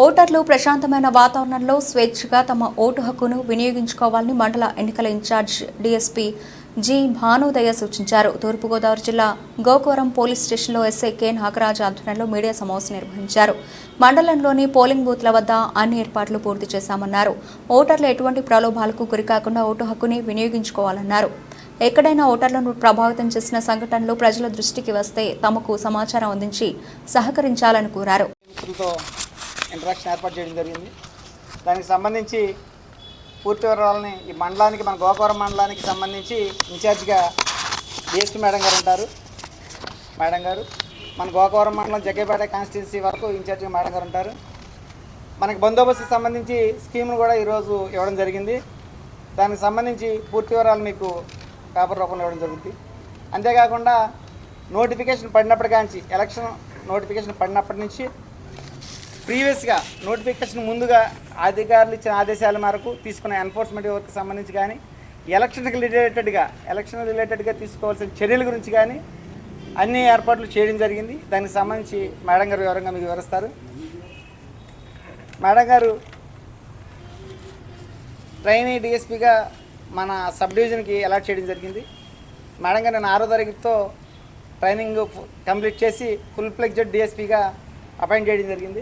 ఓటర్లు ప్రశాంతమైన వాతావరణంలో స్వేచ్ఛగా తమ ఓటు హక్కును వినియోగించుకోవాలని మండల ఎన్నికల ఇన్ఛార్జ్ డీఎస్పీ జి భానుదయ సూచించారు. తూర్పుగోదావరి జిల్లా గోకవరం పోలీస్ స్టేషన్లో ఎస్ఐ కె నాగరాజ్ ఆధ్వర్యంలో మీడియా సమావేశం నిర్వహించారు. మండలంలోని పోలింగ్ బూత్ల వద్ద అన్ని ఏర్పాట్లు పూర్తి చేశామన్నారు. ఓటర్లు ఎటువంటి ప్రలోభాలకు గురికాకుండా ఓటు హక్కుని వినియోగించుకోవాలన్నారు. ఎక్కడైనా ఓటర్లను ప్రభావితం చేసిన సంఘటనలు ప్రజల దృష్టికి వస్తే తమకు సమాచారం అందించి సహకరించాలని కోరారు. ఇంటరాక్షన్ ఏర్పాటు చేయడం జరిగింది. దానికి సంబంధించి పూర్తి వివరాలని ఈ మండలానికి మన గోకవరం మండలానికి సంబంధించి ఇన్ఛార్జిగా డిఎస్పీ మేడం గారు ఉంటారు. మేడం గారు మన గోకవరం మండలం జగ్గేపేట కాన్స్టిట్యున్సీ వరకు ఇన్ఛార్జిగా మేడం గారు ఉంటారు. మనకి బందోబస్తుకు సంబంధించి స్కీమ్ను కూడా ఈరోజు ఇవ్వడం జరిగింది. దానికి సంబంధించి పూర్తి వివరాలు మీకు పేపర్ రూపంలో ఇవ్వడం జరుగుతుంది. అంతేకాకుండా నోటిఫికేషన్ పడినప్పటికాంచి ఎలక్షన్ నోటిఫికేషన్ పడినప్పటి నుంచి ప్రీవియస్గా నోటిఫికేషన్ ముందుగా అధికారులు ఇచ్చిన ఆదేశాల మేరకు తీసుకున్న ఎన్ఫోర్స్మెంట్ వర్క్ సంబంధించి కానీ ఎలక్షన్ రిలేటెడ్గా తీసుకోవాల్సిన చర్యల గురించి కానీ అన్ని ఏర్పాట్లు చేయడం జరిగింది. దానికి సంబంధించి మేడం గారు వివరంగా మీకు వివరిస్తారు. మేడం గారు ట్రైనీ డిఎస్పీగా మన సబ్ డివిజన్కి అలాట్ చేయడం జరిగింది. మేడం గారు నేను 6వ తారీఖుతో ట్రైనింగ్ కంప్లీట్ చేసి ఫుల్ ఫ్లెడ్జెడ్ డిఎస్పీగా అపాయింట్ చేయడం జరిగింది.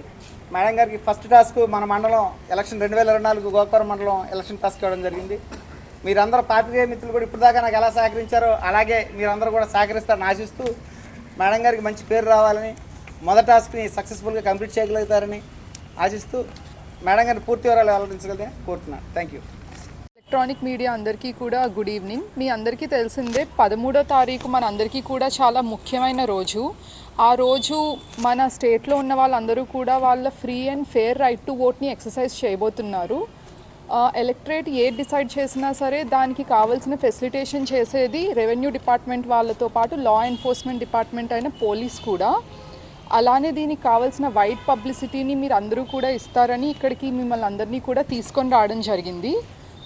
మేడం గారికి ఫస్ట్ టాస్క్ మన మండలం ఎలక్షన్ 2024 గోకవరం మండలం ఎలక్షన్ టాస్క్ ఇవ్వడం జరిగింది. మీరందరూ పాత్రికేయ మిత్రులు కూడా ఇప్పటిదాకా నాకు ఎలా సహకరించారో అలాగే మీరందరూ కూడా సహకరిస్తారని ఆశిస్తూ మేడం గారికి మంచి పేరు రావాలని మొదటి టాస్క్ని సక్సెస్ఫుల్గా కంప్లీట్ చేయగలుగుతారని ఆశిస్తూ మేడం గారిని పూర్తి వివరాలు వెల్లడించగలిగితే కోరుతున్నాను. Thank you. ఎలక్ట్రానిక్ మీడియా అందరికీ కూడా గుడ్ ఈవినింగ్. మీ అందరికీ తెలిసిందే 13వ తారీఖు మన అందరికీ కూడా చాలా ముఖ్యమైన రోజు. ఆ రోజు మన స్టేట్లో ఉన్న వాళ్ళందరూ కూడా వాళ్ళ free and fair right to ఓట్ని ఎక్సర్సైజ్ చేయబోతున్నారు. ఎలక్టరేట్ ఏది డిసైడ్ చేసినా సరే దానికి కావాల్సిన ఫెసిలిటేషన్ చేసేది రెవెన్యూ డిపార్ట్మెంట్ వాళ్ళతో పాటు లా ఎన్ఫోర్స్మెంట్ డిపార్ట్మెంట్ అయిన పోలీస్ కూడా. అలానే దీనికి కావాల్సిన వైడ్ పబ్లిసిటీని మీరు అందరూ కూడా ఇస్తారని ఇక్కడికి మిమ్మల్ని అందరినీ కూడా తీసుకొని రావడం జరిగింది.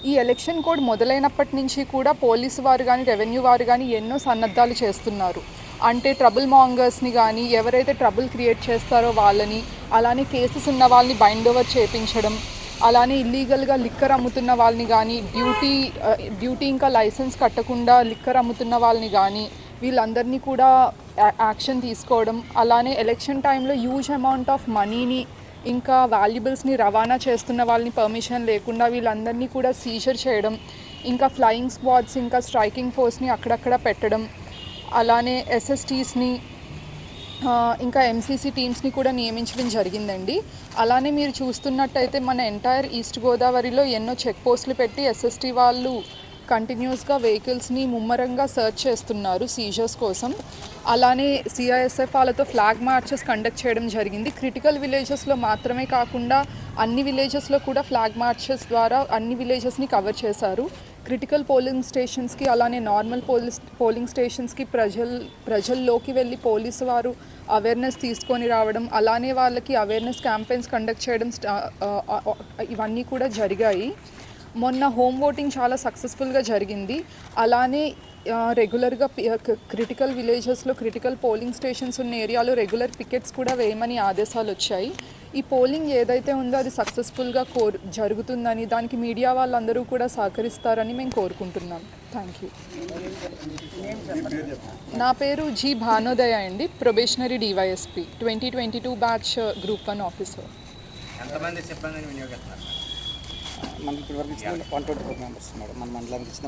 ఈ ఎలక్షన్ కోడ్ మొదలైనప్పటి నుంచి కూడా పోలీసు వారు కానీ రెవెన్యూ వారు కానీ ఎన్నో సన్నద్ధాలు చేస్తున్నారు. అంటే ట్రబుల్ మాంగర్స్ని కానీ ఎవరైతే ట్రబుల్ క్రియేట్ చేస్తారో వాళ్ళని, అలానే కేసెస్ ఉన్న వాళ్ళని బైండ్ ఓవర్ చేయించడం, అలానే ఇల్లీగల్గా లిక్కర్ అమ్ముతున్న వాళ్ళని కానీ డ్యూటీ ఇంకా లైసెన్స్ కట్టకుండా లిక్కర్ అమ్ముతున్న వాళ్ళని కానీ వీళ్ళందరినీ కూడా యాక్షన్ తీసుకోవడం, అలానే ఎలక్షన్ టైంలో హ్యూజ్ అమౌంట్ ఆఫ్ మనీని ఇంకా వాల్యుబుల్స్ని రవాణా చేస్తున్న వాళ్ళని పర్మిషన్ లేకుండా వీళ్ళందరినీ కూడా సీజర్ చేయడం, ఇంకా ఫ్లయింగ్ స్క్వాడ్స్ ఇంకా స్ట్రైకింగ్ ఫోర్స్ని అక్కడక్కడ పెట్టడం, అలానే ఎస్ఎస్టీస్ని ఇంకా ఎంసీసీ టీమ్స్ని కూడా నియమించడం జరిగిందండి. అలానే మీరు చూస్తున్నట్టయితే మన ఎంటైర్ ఈస్ట్ గోదావరిలో ఎన్నో చెక్ పోస్టులు పెట్టి ఎస్ఎస్టీ వాళ్ళు కంటిన్యూస్గా వెహికల్స్ని ముమ్మరంగా సర్చ్ చేస్తున్నారు సీజర్స్ కోసం. అలానే సిఐఎస్ఎఫ్ వాళ్ళతో ఫ్లాగ్ మార్చెస్ కండక్ట్ చేయడం జరిగింది. క్రిటికల్ విలేజెస్లో మాత్రమే కాకుండా అన్ని విలేజెస్లో కూడా ఫ్లాగ్ మార్చెస్ ద్వారా అన్ని విలేజెస్ని కవర్ చేశారు. క్రిటికల్ పోలింగ్ స్టేషన్స్కి అలానే నార్మల్ పోలింగ్ స్టేషన్స్కి ప్రజల్లోకి వెళ్ళి పోలీసు వారు అవేర్నెస్ తీసుకొని రావడం, అలానే వాళ్ళకి అవేర్నెస్ క్యాంపెయిన్స్ కండక్ట్ చేయడం ఇవన్నీ కూడా జరిగాయి. మొన్న హోమ్ ఓటింగ్ చాలా సక్సెస్ఫుల్గా జరిగింది. అలానే రెగ్యులర్గా క్రిటికల్ విలేజెస్లో క్రిటికల్ పోలింగ్ స్టేషన్స్ ఉన్న ఏరియాలో రెగ్యులర్ పికెట్స్ కూడా వేయమని ఆదేశాలు వచ్చాయి. ఈ పోలింగ్ ఏదైతే ఉందో అది సక్సెస్ఫుల్గా జరుగుతుందని, దానికి మీడియా వాళ్ళందరూ కూడా సహకరిస్తారని మేము కోరుకుంటున్నాం. Thank you. నా పేరు జి భానుదయ అండి, probationary DySP 2022 batch group 1 officer. మనకి ఇప్పటివరకు ఇచ్చిన 124 మెంబర్స్ మేడం, మన మండలానికి ఇచ్చిన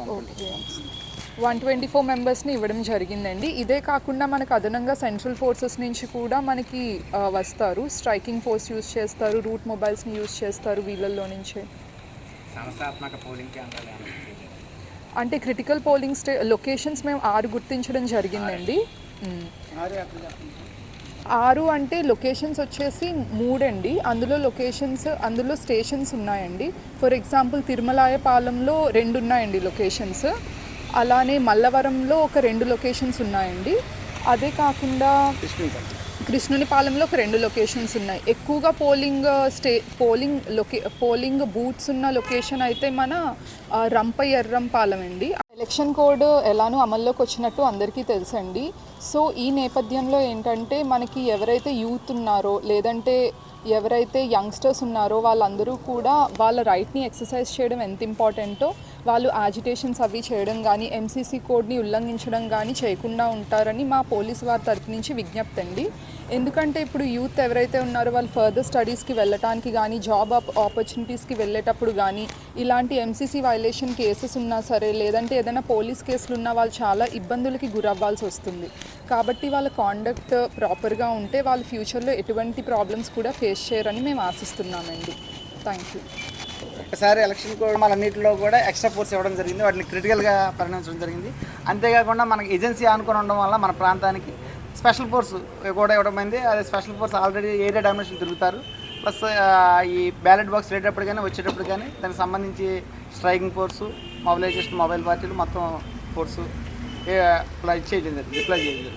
124 మెంబర్స్ని ఇవ్వడం జరిగిందండి. ఇదే కాకుండా మనకు అదనంగా సెంట్రల్ ఫోర్సెస్ నుంచి కూడా మనకి వస్తారు. స్ట్రైకింగ్ ఫోర్స్ యూజ్ చేస్తారు, రూట్ మొబైల్స్ని యూజ్ చేస్తారు వీళ్ళల్లో నుంచే. అంటే క్రిటికల్ పోలింగ్ లొకేషన్స్ మేము 6 గుర్తించడం జరిగిందండి. 6 అంటే లొకేషన్స్ వచ్చేసి 3 అండి. అందులో స్టేషన్స్ ఉన్నాయండి. ఫర్ ఎగ్జాంపుల్ తిరుమలాయపాలెంలో 2 ఉన్నాయండి లొకేషన్స్. అలానే మల్లవరంలో ఒక 2 లొకేషన్స్ ఉన్నాయండి. అదే కాకుండా కృష్ణునిపాలెంలో ఒక 2 లొకేషన్స్ ఉన్నాయి. ఎక్కువగా పోలింగ్ బూత్స్ ఉన్న లొకేషన్ అయితే మన రంపయ్యర్రంపాలెం అండి. ఎలక్షన్ కోడ్ ఎలానో అమల్లోకి వచ్చినట్టు అందరికీ తెలుసండి. సో ఈ నేపథ్యంలో ఏంటంటే మనకి ఎవరైతే యూత్ ఉన్నారో లేదంటే ఎవరైతే యంగ్స్టర్స్ ఉన్నారో వాళ్ళందరూ కూడా వాళ్ళ రైట్ని ఎక్సర్సైజ్ చేయడం ఎంత ఇంపార్టెంటో వాళ్ళు యాజిటేషన్స్ అవి చేయడం కానీ ఎంసీసీ కోడ్ని ఉల్లంఘించడం కానీ చేయకుండా ఉంటారని మా పోలీస్ వారి తరపు నుంచి విజ్ఞప్తి అండి. ఎందుకంటే ఇప్పుడు యూత్ ఎవరైతే ఉన్నారో వాళ్ళు ఫర్దర్ స్టడీస్కి వెళ్ళటానికి కానీ జాబ్ ఆపర్చునిటీస్కి వెళ్ళేటప్పుడు కానీ ఇలాంటి ఎంసీసీ వైలేషన్ కేసెస్ ఉన్నా సరే లేదంటే ఏదైనా పోలీస్ కేసులు ఉన్నా వాళ్ళు చాలా ఇబ్బందులకి గురవ్వాల్సి వస్తుంది. కాబట్టి వాళ్ళ కాండక్ట్ ప్రాపర్గా ఉంటే వాళ్ళు ఫ్యూచర్లో ఎటువంటి ప్రాబ్లమ్స్ కూడా ఫేస్ చేయరని మేము ఆశిస్తున్నామండి. Thank you. ఒకసారి ఎలక్షన్ కోడ్ అన్నింటిలో కూడా ఎక్స్ట్రా ఫోర్స్ ఇవ్వడం జరిగింది, వాటిని క్రిటికల్గా పరిగణించడం జరిగింది. అంతేకాకుండా మనకి ఏజెన్సీ ఆనుకొని ఉండడం వల్ల మన ప్రాంతానికి స్పెషల్ ఫోర్స్ కూడా ఇవ్వడం అయింది. అదే special force already area domination తిరుగుతారు. ప్లస్ ఈ బ్యాలెట్ బాక్స్ వెళ్ళేటప్పుడు కానీ వచ్చేటప్పుడు కానీ దానికి సంబంధించి స్ట్రైకింగ్ ఫోర్సు, మొబిలైజేషన్ మొబైల్ పార్టీలు మొత్తం ఫోర్సు డిప్లాయ్ చేయడం జరిగింది.